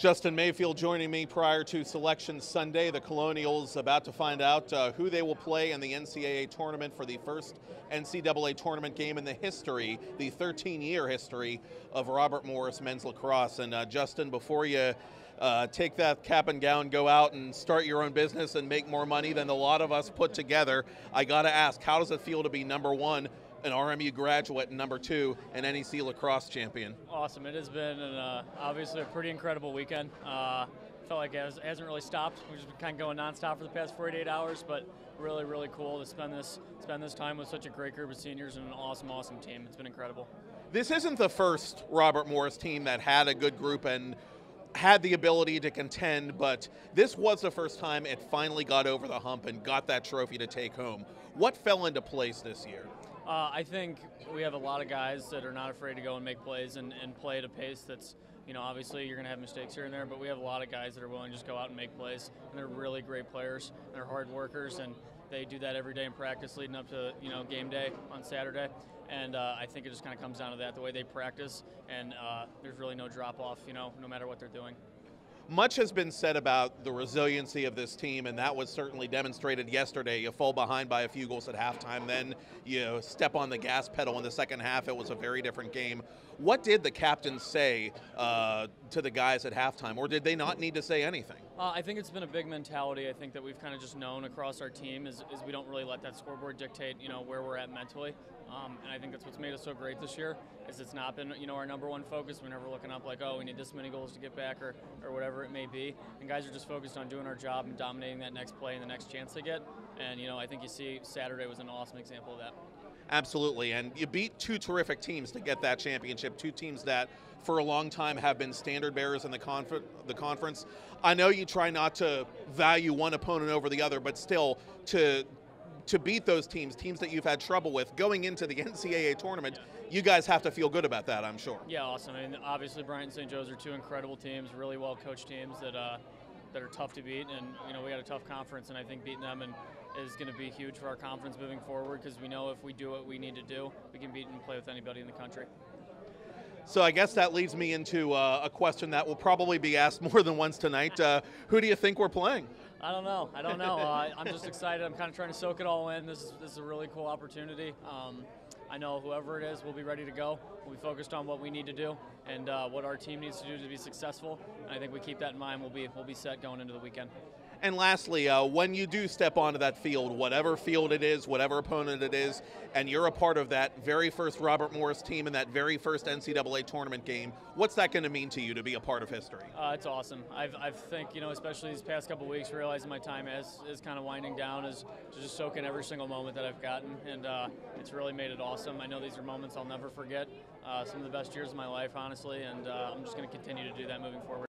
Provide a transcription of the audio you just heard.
Justin Mayfield joining me prior to Selection Sunday. The Colonials about to find out who they will play in the NCAA tournament for the first NCAA tournament game in the history, the 13-year history of Robert Morris men's lacrosse. And Justin, before you take that cap and gown, go out and start your own business and make more money than a lot of us put together, I got to ask, how does it feel to be number one, an RMU graduate, and number two, an NEC lacrosse champion? Awesome. It has been obviously a pretty incredible weekend. Felt like it hasn't really stopped. We've just been kind of going nonstop for the past 48 hours, but really, really cool to spend this time with such a great group of seniors and an awesome, awesome team. It's been incredible. This isn't the first Robert Morris team that had a good group and had the ability to contend, but this was the first time it finally got over the hump and got that trophy to take home. What fell into place this year? I think we have a lot of guys that are not afraid to go and make plays and play at a pace that's, obviously you're going to have mistakes here and there, but we have a lot of guys that are willing to just go out and make plays, and they're really great players. They're hard workers, and they do that every day in practice leading up to, game day on Saturday. And I think it just kind of comes down to that, the way they practice, and there's really no drop-off, no matter what they're doing. Much has been said about the resiliency of this team, and that was certainly demonstrated yesterday. You fall behind by a few goals at halftime, then you step on the gas pedal in the second half. It was a very different game. What did the captain say to the guys at halftime, or did they not need to say anything? I think it's been a big mentality. I think that we've kind of just known across our team is we don't really let that scoreboard dictate, where we're at mentally. And I think that's what's made us so great this year, is it's not been, our number one focus. We're never looking up like, oh, we need this many goals to get back or whatever it may be. And guys are just focused on doing our job and dominating that next play and the next chance they get. And, I think you see Saturday was an awesome example of that. Absolutely, and you beat two terrific teams to get that championship, two teams that for a long time have been standard bearers in the conference. I know you try not to value one opponent over the other, but still to beat those teams that you've had trouble with going into the NCAA tournament, you guys have to feel good about that, I'm sure. Yeah, awesome. I mean, obviously Bryant and St. Joe's are two incredible teams, really well-coached teams that are tough to beat, and we got a tough conference, and I think beating them is going to be huge for our conference moving forward, because we know if we do what we need to do, we can beat and play with anybody in the country. So I guess that leads me into a question that will probably be asked more than once tonight. Who do you think we're playing? I don't know. I'm just excited. I'm kind of trying to soak it all in. This is a really cool opportunity. I know whoever it is, we'll be ready to go. We'll be focused on what we need to do and what our team needs to do to be successful. And I think we keep that in mind. We'll be set going into the weekend. And lastly, when you do step onto that field, whatever field it is, whatever opponent it is, and you're a part of that very first Robert Morris team in that very first NCAA tournament game, what's that going to mean to you to be a part of history? It's awesome. I think, especially these past couple weeks, realizing my time is kind of winding down, is to just soak in every single moment that I've gotten, and it's really made it awesome. I know these are moments I'll never forget, some of the best years of my life, honestly, and I'm just going to continue to do that moving forward.